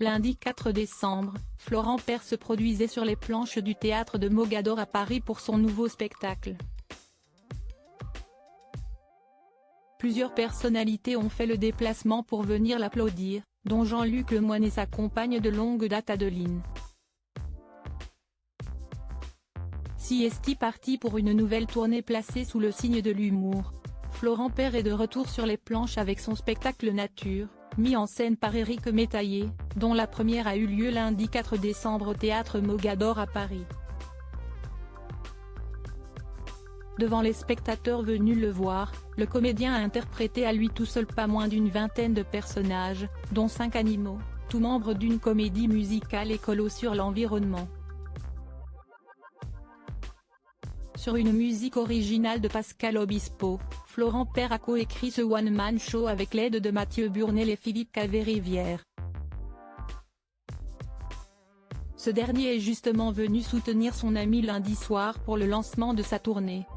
Lundi 4 décembre, Florent Père se produisait sur les planches du théâtre de Mogador à Paris pour son nouveau spectacle. Plusieurs personnalités ont fait le déplacement pour venir l'applaudir, dont Jean-Luc Lemoyne et sa compagne de longue date Adeline. CST parti pour une nouvelle tournée placée sous le signe de l'humour. Florent Père est de retour sur les planches avec son spectacle Nature, mis en scène par Éric Métayer, dont la première a eu lieu lundi 4 décembre au théâtre Mogador à Paris. Devant les spectateurs venus le voir, le comédien a interprété à lui tout seul pas moins d'une vingtaine de personnages, dont 5 animaux, tous membres d'une comédie musicale écolo sur l'environnement. Sur une musique originale de Pascal Obispo, Florent Père a coécrit ce one-man show avec l'aide de Mathieu Burnel et Philippe Caverivière. Ce dernier est justement venu soutenir son ami lundi soir pour le lancement de sa tournée.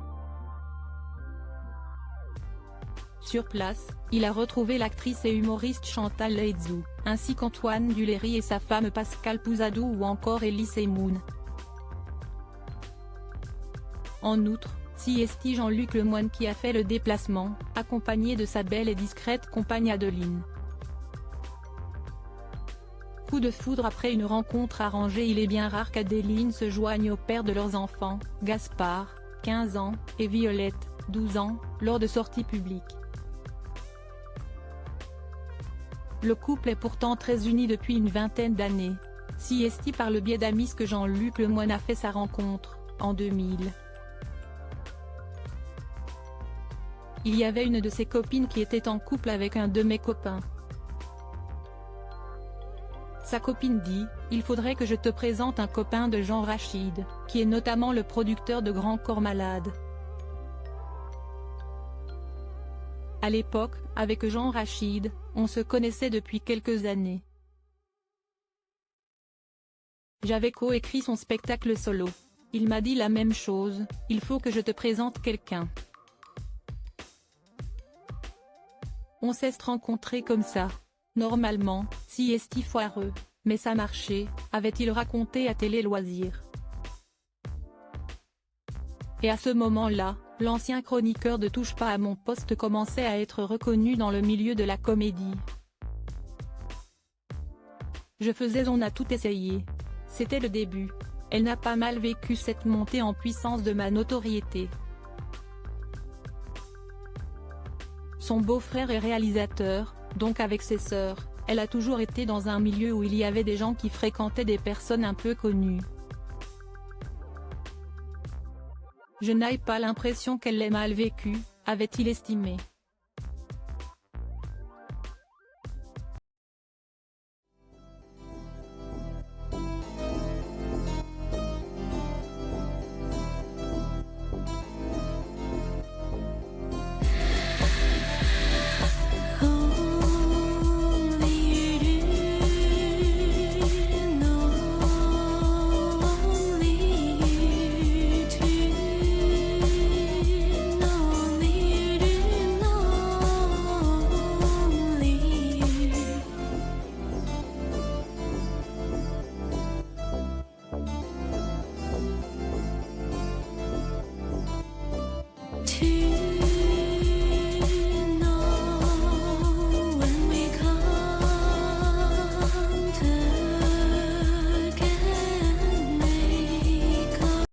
Sur place, il a retrouvé l'actrice et humoriste Chantal Laizou, ainsi qu'Antoine Duléry et sa femme Pascale Pouzadou ou encore Elise Moon. En outre, CST Jean-Luc Lemoyne qui a fait le déplacement, accompagné de sa belle et discrète compagne Adeline. Coup de foudre après une rencontre arrangée. Il est bien rare qu'Adeline se joigne au père de leurs enfants, Gaspard, 15 ans, et Violette, 12 ans, lors de sorties publiques. Le couple est pourtant très uni depuis une vingtaine d'années. CST par le biais d'amis que Jean-Luc Lemoyne a fait sa rencontre, en 2000. Il y avait une de ses copines qui était en couple avec un de mes copains. Sa copine dit « Il faudrait que je te présente un copain de Jean Rachid, qui est notamment le producteur de Grand Corps Malade ». À l'époque, avec Jean Rachid, on se connaissait depuis quelques années. J'avais coécrit son spectacle solo. Il m'a dit la même chose, il faut que je te présente quelqu'un. On s'est rencontrés comme ça. Normalement, CST foireux, mais ça marchait, avait-il raconté à Télé Loisirs. Et à ce moment-là, l'ancien chroniqueur de Touche pas à mon poste commençait à être reconnu dans le milieu de la comédie. Je faisais On a tout essayé. C'était le début. Elle n'a pas mal vécu cette montée en puissance de ma notoriété. Son beau-frère est réalisateur, donc avec ses sœurs, elle a toujours été dans un milieu où il y avait des gens qui fréquentaient des personnes un peu connues. Je n'ai pas l'impression qu'elle l'ait mal vécu, avait-il estimé. Tu